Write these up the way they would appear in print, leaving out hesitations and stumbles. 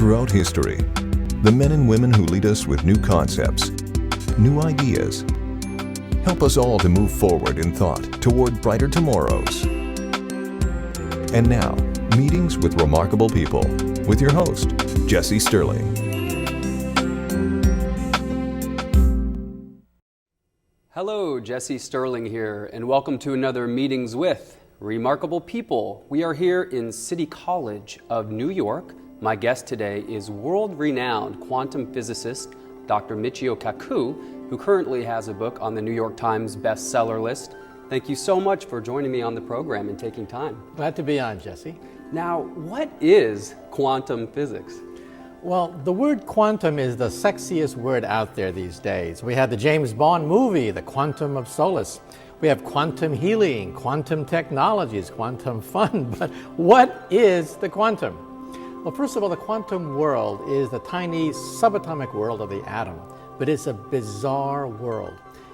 Throughout history, the men and women who lead us with new concepts, new ideas, help us all to move forward in thought toward brighter tomorrows. And now, Meetings with Remarkable People with your host, Jesse Stirling. Hello, Jesse Stirling here, and welcome to another Meetings with Remarkable People. We are here in City College of New York. My guest today is world-renowned quantum physicist Dr. Michio Kaku, who currently has a book on the New York Times bestseller list. Thank you so much for joining me on the program and taking time. Glad to be on, Jesse. Now, what is quantum physics? Well, the word quantum is the sexiest word out there these days. We have the James Bond movie, The Quantum of Solace. We have quantum healing, quantum technologies, quantum fun. But what is the quantum? Well, first of all, the quantum world is the tiny subatomic world of the atom, but it's a bizarre world.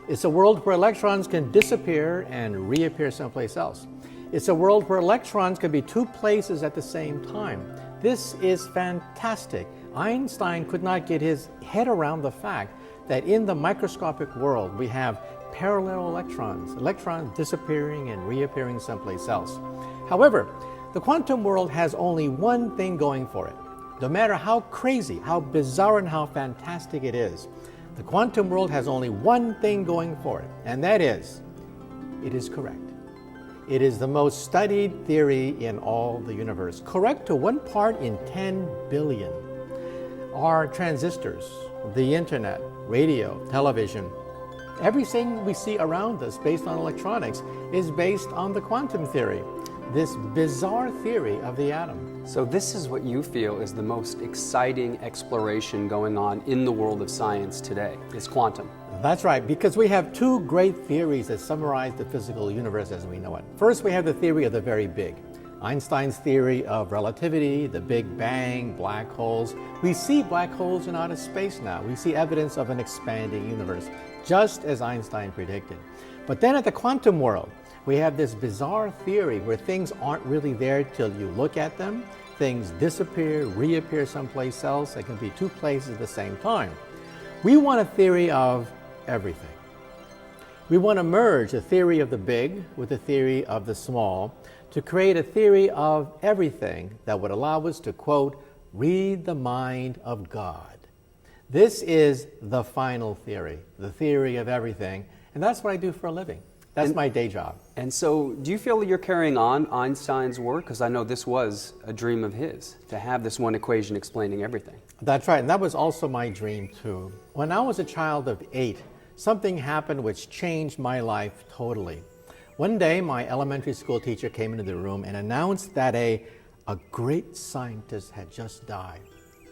It's a world where electrons can disappear and reappear someplace else. It's a world where electrons can be two places at the same time. This is fantastic. Einstein could not get his head around the fact that in the microscopic world we have parallel electrons disappearing and reappearing someplace else. However, the quantum world has only one thing going for it. No matter how crazy, how bizarre, and how fantastic it is, the quantum world has only one thing going for it, and that is, it is correct. It is the most studied theory in all the universe. Correct to 1 part in 10 billion. Our transistors, the internet, radio, television, everything we see around us based on electronics is based on the quantum theory, this bizarre theory of the atom. So this is what you feel is the most exciting exploration going on in the world of science today, is quantum. That's right, because we have two great theories that summarize the physical universe as we know it. First, we have the theory of the very big. Einstein's theory of relativity, the Big Bang, black holes. We see black holes in outer space now. We see evidence of an expanding universe, just as Einstein predicted. But then at the quantum world, we have this bizarre theory where things aren't really there till you look at them. Things disappear, reappear someplace else. They can be two places at the same time. We want a theory of everything. We want to merge the theory of the big with the theory of the small to create a theory of everything that would allow us to, quote, read the mind of God. This is the final theory, the theory of everything, and that's what I do for a living. That's my day job. And so do you feel that you're carrying on Einstein's work? Because I know this was a dream of his, to have this one equation explaining everything. That's right, and that was also my dream too. When I was a child of 8, something happened which changed my life totally. One day, my elementary school teacher came into the room and announced that a great scientist had just died.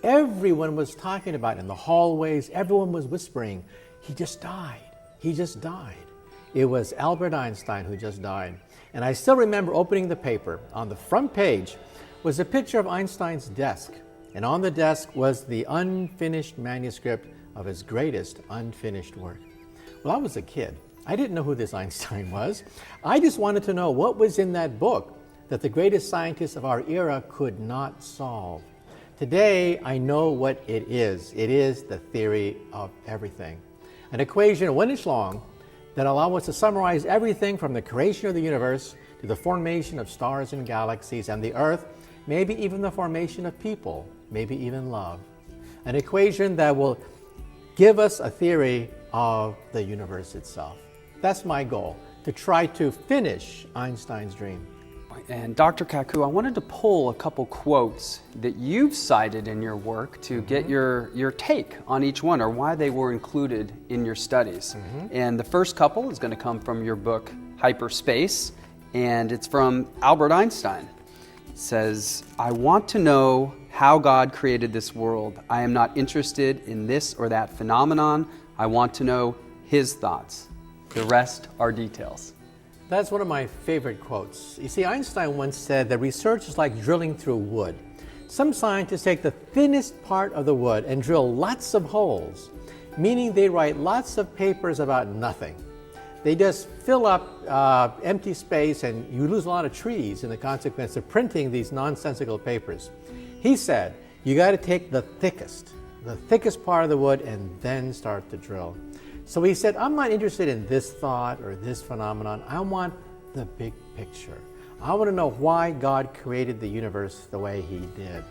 Everyone was talking about it in the hallways. Everyone was whispering, he just died. He just died. It was Albert Einstein who just died. And I still remember opening the paper. On the front page was a picture of Einstein's desk. And on the desk was the unfinished manuscript of his greatest unfinished work. Well, I was a kid. I didn't know who this Einstein was. I just wanted to know what was in that book that the greatest scientists of our era could not solve. Today, I know what it is. It is the theory of everything. An equation 1 inch long that allows us to summarize everything from the creation of the universe to the formation of stars and galaxies and the earth, maybe even the formation of people, maybe even love. An equation that will give us a theory of the universe itself. That's my goal, to try to finish Einstein's dream. And Dr. Kaku, I wanted to pull a couple quotes that you've cited in your work to get your take on each one, or why they were included in your studies. And the first couple is going to come from your book, Hyperspace, and it's from Albert Einstein. It says, "I want to know how God created this world. I am not interested in this or that phenomenon. I want to know his thoughts. The rest are details." That's one of my favorite quotes. You see, Einstein once said that research is like drilling through wood. Some scientists take the thinnest part of the wood and drill lots of holes, meaning they write lots of papers about nothing. They just fill up empty space, and you lose a lot of trees in the consequence of printing these nonsensical papers. He said, You got to take the thickest part of the wood and then start to drill. So he said, I'm not interested in this thought or this phenomenon. I want the big picture. I want to know why God created the universe the way he did.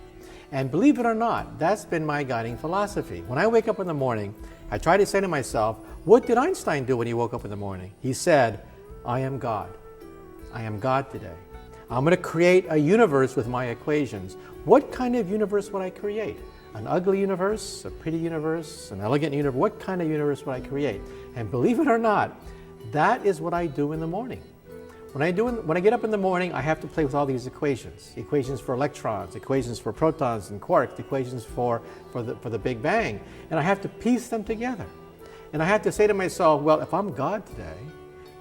And believe it or not, that's been my guiding philosophy. When I wake up in the morning, I try to say to myself, what did Einstein do when he woke up in the morning? He said, I am God. I am God today. I'm going to create a universe with my equations. What kind of universe would I create? An ugly universe, a pretty universe, an elegant universe? What kind of universe would I create? And believe it or not, that is what I do in the morning. When I get up in the morning, I have to play with all these equations. Equations for electrons, equations for protons and quarks, equations for the Big Bang. And I have to piece them together. And I have to say to myself, well, if I'm God today,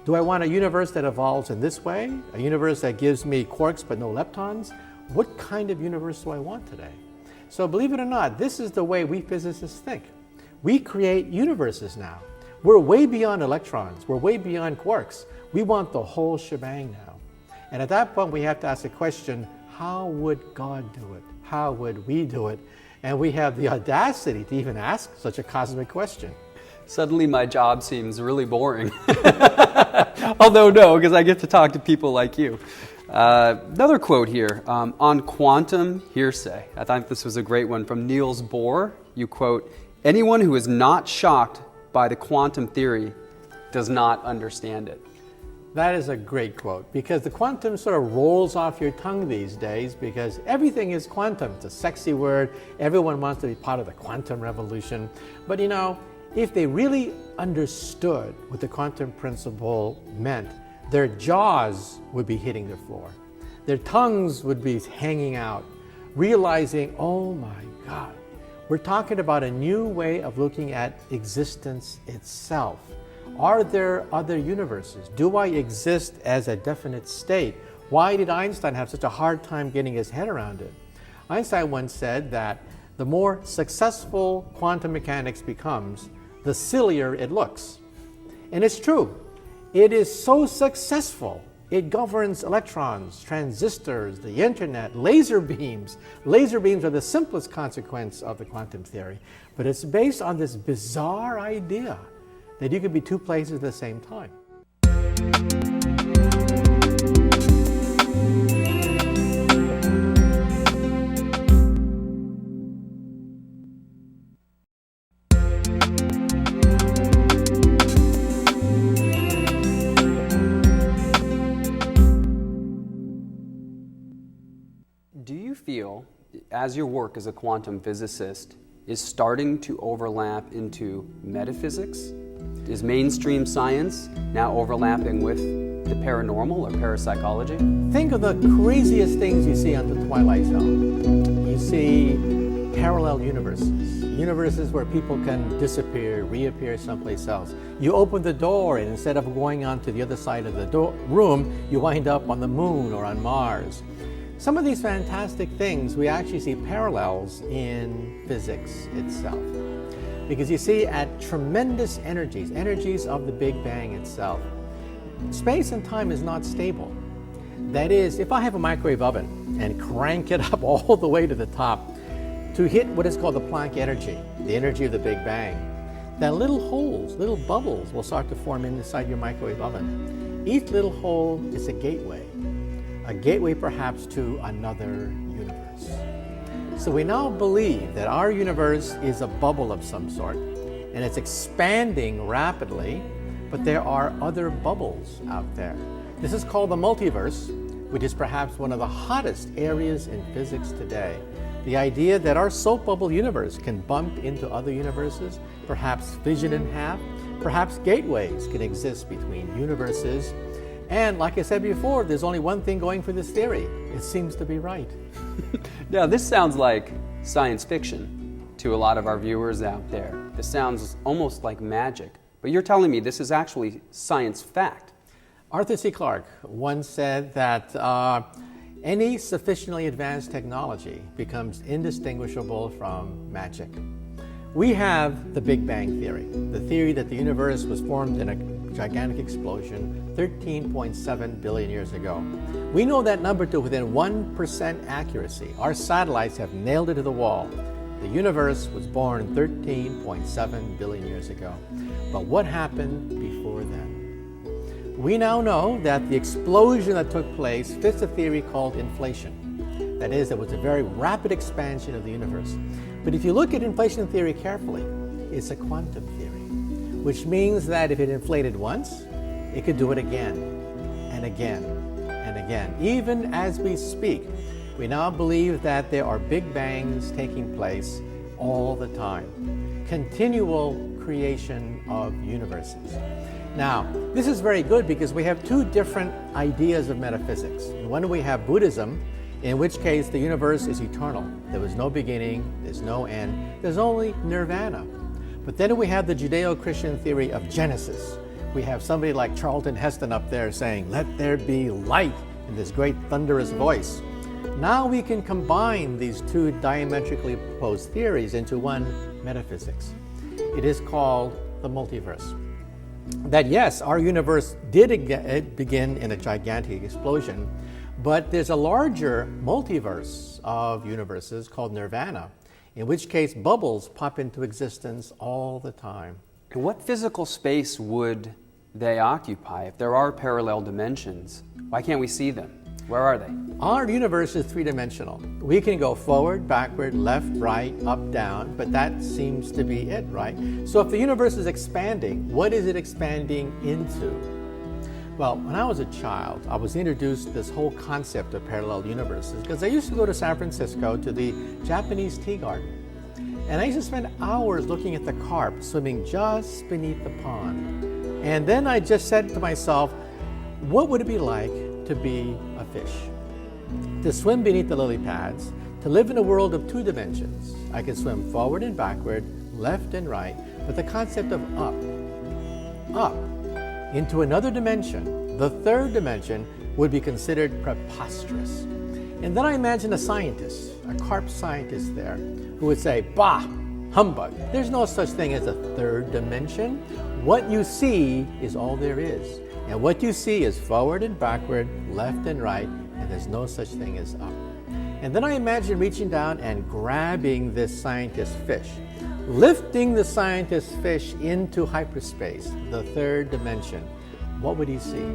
do I want a universe that evolves in this way? A universe that gives me quarks but no leptons? What kind of universe do I want today? So believe it or not, this is the way we physicists think. We create universes now. We're way beyond electrons. We're way beyond quarks. We want the whole shebang now. And at that point, we have to ask the question, how would God do it? How would we do it? And we have the audacity to even ask such a cosmic question. Suddenly my job seems really boring. Although no, because I get to talk to people like you. Another quote here, on quantum hearsay. I thought this was a great one from Niels Bohr. You quote, anyone who is not shocked by the quantum theory does not understand it. That is a great quote, because the quantum sort of rolls off your tongue these days because everything is quantum. It's a sexy word. Everyone wants to be part of the quantum revolution. But you know, if they really understood what the quantum principle meant, their jaws would be hitting the floor. Their tongues would be hanging out, realizing, oh my God, we're talking about a new way of looking at existence itself. Are there other universes? Do I exist as a definite state? Why did Einstein have such a hard time getting his head around it? Einstein once said that the more successful quantum mechanics becomes, the sillier it looks. And it's true. It is so successful. It governs electrons, transistors, the internet, laser beams. Laser beams are the simplest consequence of the quantum theory. But it's based on this bizarre idea that you could be two places at the same time. Do you feel, as your work as a quantum physicist is starting to overlap into metaphysics? Is mainstream science now overlapping with the paranormal or parapsychology? Think of the craziest things you see on the Twilight Zone. You see parallel universes, universes where people can disappear, reappear someplace else. You open the door and instead of going on to the other side of the room, you wind up on the moon or on Mars. Some of these fantastic things, we actually see parallels in physics itself. Because you see, at tremendous energies of the Big Bang itself, space and time is not stable. That is, if I have a microwave oven and crank it up all the way to the top to hit what is called the Planck energy, the energy of the Big Bang, then little holes, little bubbles will start to form inside your microwave oven. Each little hole is a gateway perhaps to another universe. So we now believe that our universe is a bubble of some sort, and it's expanding rapidly, but there are other bubbles out there. This is called the multiverse, which is perhaps one of the hottest areas in physics today. The idea that our soap bubble universe can bump into other universes, perhaps fission in half, perhaps gateways can exist between universes. And like I said before, there's only one thing going for this theory. It seems to be right. Now, this sounds like science fiction to a lot of our viewers out there. This sounds almost like magic. But you're telling me this is actually science fact. Arthur C. Clarke once said that any sufficiently advanced technology becomes indistinguishable from magic. We have the Big Bang theory, the theory that the universe was formed in a gigantic explosion 13.7 billion years ago. We know that number to within 1% accuracy. Our satellites have nailed it to the wall. The universe was born 13.7 billion years ago. But what happened before then? We now know that the explosion that took place fits a theory called inflation. That is, it was a very rapid expansion of the universe. But if you look at inflation theory carefully, it's a quantum theory, which means that if it inflated once, it could do it again and again and again. Even as we speak, we now believe that there are big bangs taking place all the time. Continual creation of universes. Now, this is very good because we have two different ideas of metaphysics. In one, we have Buddhism, in which case the universe is eternal. There was no beginning, there's no end, there's only nirvana. But then we have the Judeo-Christian theory of Genesis. We have somebody like Charlton Heston up there saying, "Let there be light," in this great thunderous voice. Now we can combine these two diametrically opposed theories into one metaphysics. It is called the multiverse. That yes, our universe did begin in a gigantic explosion, but there's a larger multiverse of universes called nirvana, in which case bubbles pop into existence all the time. And what physical space would they occupy if there are parallel dimensions? Why can't we see them? Where are they? Our universe is three-dimensional. We can go forward, backward, left, right, up, down, but that seems to be it, right? So if the universe is expanding, what is it expanding into? Well, when I was a child, I was introduced to this whole concept of parallel universes because I used to go to San Francisco to the Japanese tea garden. And I used to spend hours looking at the carp swimming just beneath the pond. And then I just said to myself, what would it be like to be a fish? To swim beneath the lily pads, to live in a world of two dimensions. I could swim forward and backward, left and right, but the concept of up, into another dimension, the third dimension, would be considered preposterous. And then I imagined a scientist, a carp scientist there, who would say, "Bah, humbug, there's no such thing as a third dimension. What you see is all there is. And what you see is forward and backward, left and right, and there's no such thing as up." And then I imagine reaching down and grabbing this scientist's fish, lifting the scientist's fish into hyperspace, the third dimension. What would he see?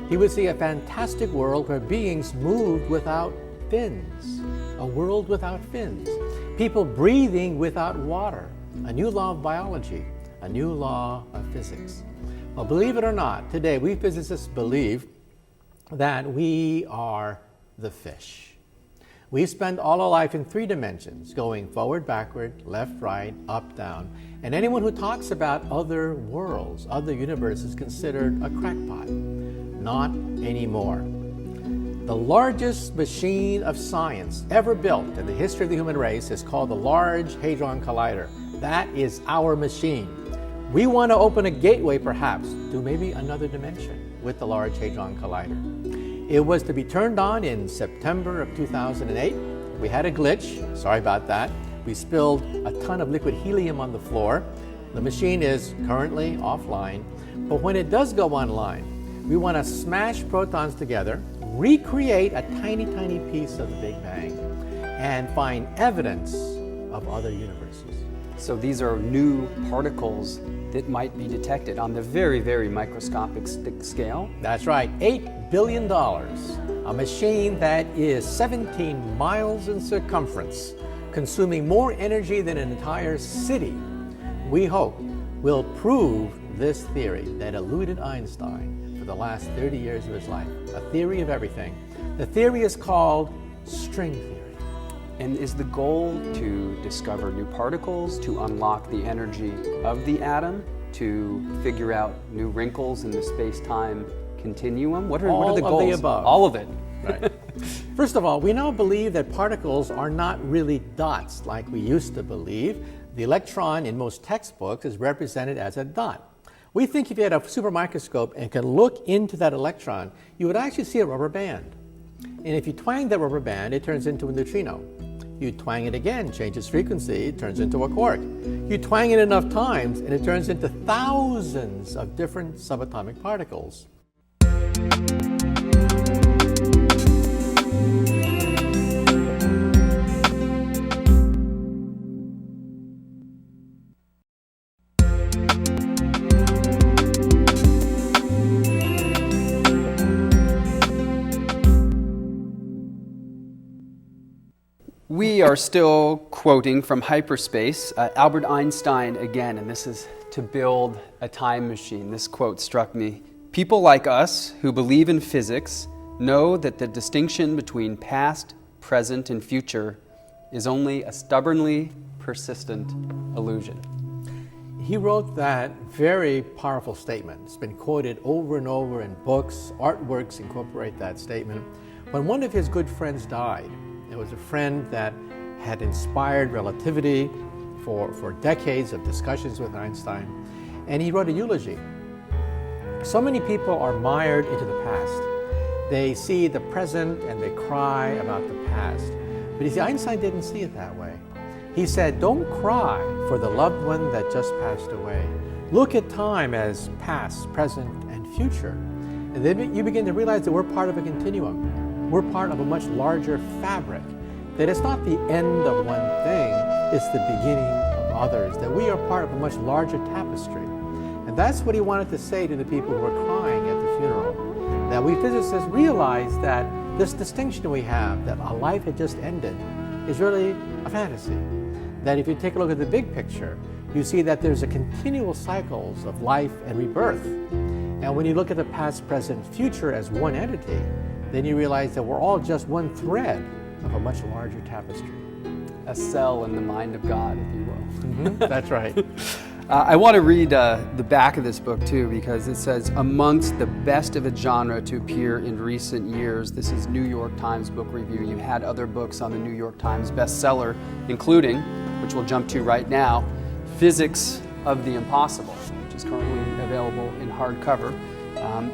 He would see a fantastic world where beings moved without fins, a world without fins, people breathing without water, a new law of biology, a new law of physics. Well, believe it or not, today we physicists believe that we are the fish. We spend all our life in three dimensions, going forward, backward, left, right, up, down. And anyone who talks about other worlds, other universes, is considered a crackpot. Not anymore. The largest machine of science ever built in the history of the human race is called the Large Hadron Collider. That is our machine. We want to open a gateway, perhaps, to maybe another dimension with the Large Hadron Collider. It was to be turned on in September of 2008. We had a glitch. Sorry about that. We spilled a ton of liquid helium on the floor. The machine is currently offline. But when it does go online, we want to smash protons together, recreate a tiny, tiny piece of the Big Bang, and find evidence of other universes. So these are new particles that might be detected on the very, very microscopic scale. That's right, $8 billion. A machine that is 17 miles in circumference, consuming more energy than an entire city. We hope will prove this theory that eluded Einstein for the last 30 years of his life. A theory of everything. The theory is called string theory. And is the goal to discover new particles, to unlock the energy of the atom, to figure out new wrinkles in the space-time continuum? What are the goals? All of the above. All of it. Right. First of all, we now believe that particles are not really dots like we used to believe. The electron in most textbooks is represented as a dot. We think if you had a super microscope and could look into that electron, you would actually see a rubber band. And if you twang that rubber band, it turns into a neutrino. You twang it again, change its frequency, it turns into a quark. You twang it enough times, and it turns into thousands of different subatomic particles. We are still quoting from hyperspace, Albert Einstein again, and this is to build a time machine. This quote struck me. People like us who believe in physics know that the distinction between past, present, and future is only a stubbornly persistent illusion. He wrote that very powerful statement. It's been quoted over and over in books, artworks incorporate that statement. When one of his good friends died, it was a friend that had inspired relativity for decades of discussions with Einstein, and he wrote a eulogy. So many people are mired into the past. They see the present and they cry about the past. But you see, Einstein didn't see it that way. He said, don't cry for the loved one that just passed away. Look at time as past, present, and future. And then you begin to realize that we're part of a continuum. We're part of a much larger fabric, that it's not the end of one thing, it's the beginning of others, that we are part of a much larger tapestry. And that's what he wanted to say to the people who were crying at the funeral, that we physicists realize that this distinction we have, that a life had just ended, is really a fantasy. That if you take a look at the big picture, you see that there's a continual cycles of life and rebirth. And when you look at the past, present, future as one entity, then you realize that we're all just one thread of a much larger tapestry. A cell in the mind of God, if you will. That's right. I want to read the back of this book too, because it says, amongst the best of its genre to appear in recent years. This is New York Times Book Review. You had other books on the New York Times bestseller, including, which we'll jump to right now, Physics of the Impossible, which is currently available in hardcover.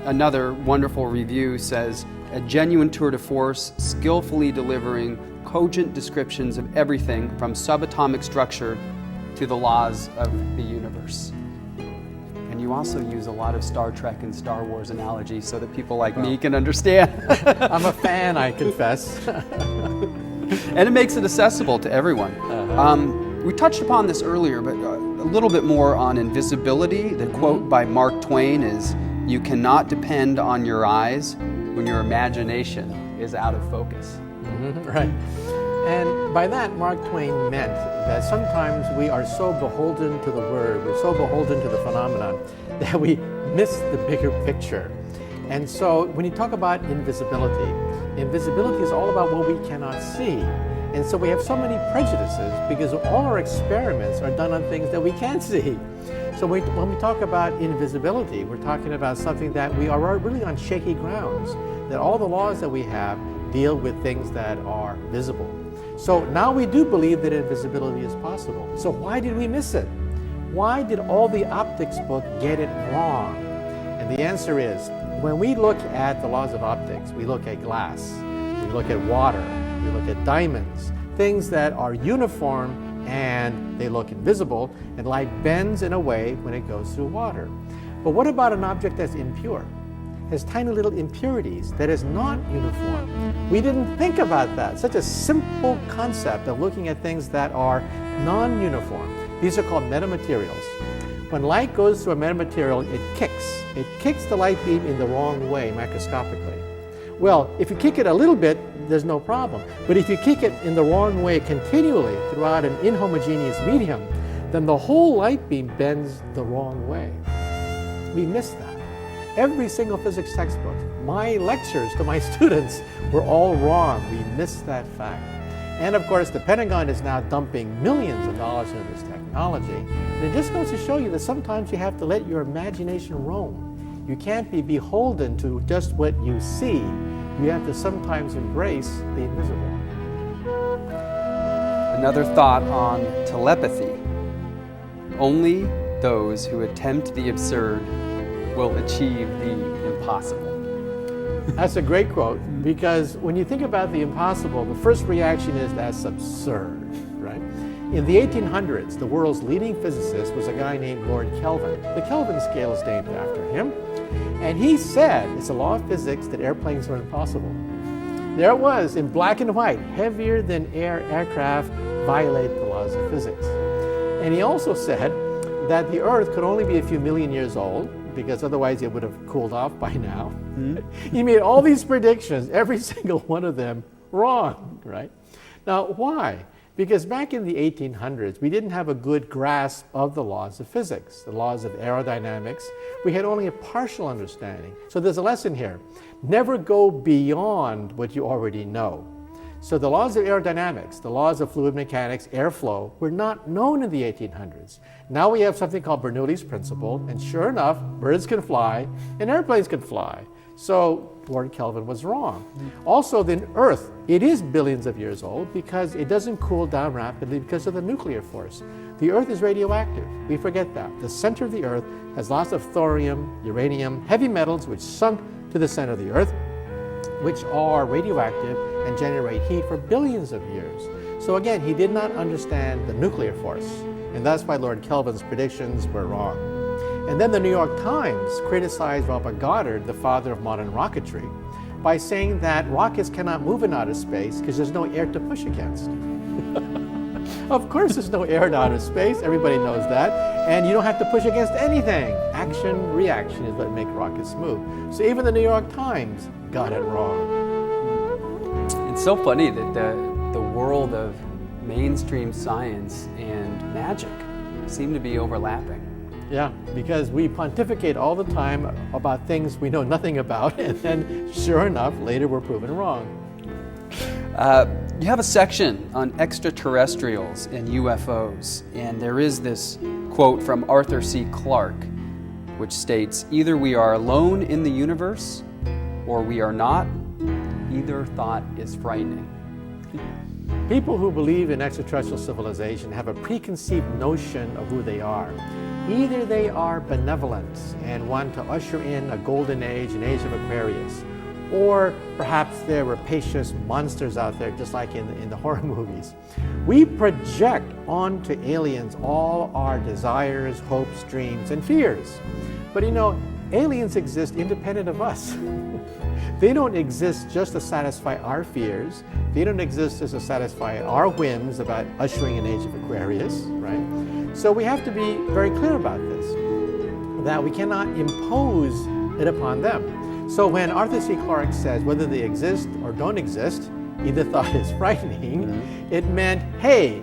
Another wonderful review says, a genuine tour de force, skillfully delivering cogent descriptions of everything from subatomic structure to the laws of the universe. And you also use a lot of Star Trek and Star Wars analogies so that people like me can understand. I'm a fan, I confess. And it makes it accessible to everyone. We touched upon this earlier, but a little bit more on invisibility. The quote by Mark Twain is, you cannot depend on your eyes when your imagination is out of focus. Right. And by that, Mark Twain meant that sometimes we are so beholden to the word, we're so beholden to the phenomenon, that we miss the bigger picture. And so when you talk about invisibility, invisibility is all about what we cannot see. And so we have so many prejudices because all our experiments are done on things that we can't see. So when we talk about invisibility, we're talking about something that we are really on shaky grounds, that all the laws that we have deal with things that are visible. So now we do believe that invisibility is possible. So why did we miss it? Why did all the optics book get it wrong? And the answer is, when we look at the laws of optics, we look at glass, we look at water, we look at diamonds, things that are uniform and they look invisible, and light bends in a way when it goes through water. But what about an object that's impure? Has tiny little impurities that is not uniform. We didn't think about that. Such a simple concept of looking at things that are non-uniform. These are called metamaterials. When light goes through a metamaterial, it kicks. It kicks the light beam in the wrong way microscopically. Well, if you kick it a little bit, there's no problem. But if you kick it in the wrong way continually throughout an inhomogeneous medium, then the whole light beam bends the wrong way. We miss that. Every single physics textbook, my lectures to my students were all wrong. We missed that fact. And of course, the Pentagon is now dumping millions of dollars into this technology. And it just goes to show you that sometimes you have to let your imagination roam. You can't be beholden to just what you see. You have to sometimes embrace the invisible. Another thought on telepathy. Only those who attempt the absurd will achieve the impossible. That's a great quote, because when you think about the impossible, the first reaction is that's absurd, right? In the 1800s, the world's leading physicist was a guy named Lord Kelvin. The Kelvin scale is named after him. And he said it's a law of physics that airplanes are impossible. There it was, in black and white, heavier than air aircraft violate the laws of physics. And he also said that the Earth could only be a few million years old, because otherwise it would have cooled off by now. He made all these predictions, every single one of them wrong, right? Now, why? Because back in the 1800s, we didn't have a good grasp of the laws of physics, the laws of aerodynamics. We had only a partial understanding. So there's a lesson here. Never go beyond what you already know. So the laws of aerodynamics, the laws of fluid mechanics, airflow, were not known in the 1800s. Now we have something called Bernoulli's principle, and sure enough, birds can fly and airplanes can fly. So Lord Kelvin was wrong. Also, the Earth, it is billions of years old because it doesn't cool down rapidly because of the nuclear force. The Earth is radioactive. We forget that. The center of the Earth has lots of thorium, uranium, heavy metals which sunk to the center of the Earth, which are radioactive and generate heat for billions of years. So again, he did not understand the nuclear force, and that's why Lord Kelvin's predictions were wrong. And then the New York Times criticized Robert Goddard, the father of modern rocketry, by saying that rockets cannot move in outer space because there's no air to push against. Of course there's no air in outer space, everybody knows that, and you don't have to push against anything. Action, reaction is what makes rockets move. So even the New York Times got it wrong. It's so funny that the world of mainstream science and magic seem to be overlapping. Yeah, because we pontificate all the time about things we know nothing about, and then sure enough, later we're proven wrong. You have a section on extraterrestrials and UFOs, and there is this quote from Arthur C. Clarke, which states, "Either we are alone in the universe, or we are not. Either thought is frightening." People who believe in extraterrestrial civilization have a preconceived notion of who they are. Either they are benevolent and want to usher in a golden age, an age of Aquarius, or perhaps they're rapacious monsters out there, just like in the horror movies. We project onto aliens all our desires, hopes, dreams, and fears. But you know, aliens exist independent of us. They don't exist just to satisfy our fears. They don't exist just to satisfy our whims about ushering an age of Aquarius, right? So we have to be very clear about this, that we cannot impose it upon them. So when Arthur C. Clarke says whether they exist or don't exist, either thought is frightening, it meant, hey,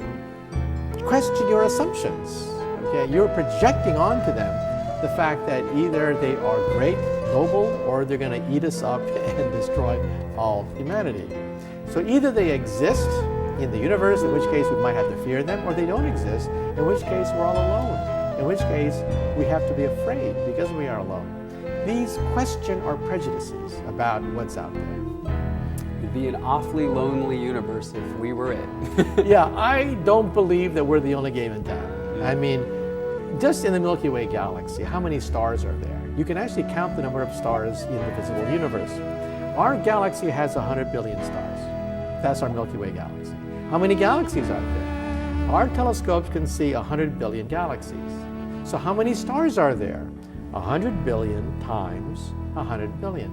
question your assumptions. Okay, you're projecting onto them the fact that either they are great, noble, or they're going to eat us up and destroy all humanity. So either they exist in the universe, in which case we might have to fear them, or they don't exist, in which case we're all alone, in which case we have to be afraid because we are alone. These question our prejudices about what's out there. It'd be an awfully lonely universe if we were it. Yeah, I don't believe that we're the only game in town. I mean, just in the Milky Way galaxy, how many stars are there? You can actually count the number of stars in the visible universe. Our galaxy has 100 billion stars. That's our Milky Way galaxy. How many galaxies are there? Our telescopes can see 100 billion galaxies. So how many stars are there? 100 billion times 100 billion.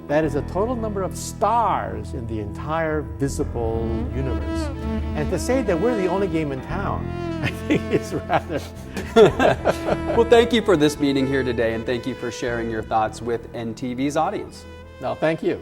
That is the total number of stars in the entire visible universe. And to say that we're the only game in town, I think is rather... Well, thank you for this meeting here today, and thank you for sharing your thoughts with NTV's audience. No, thank you.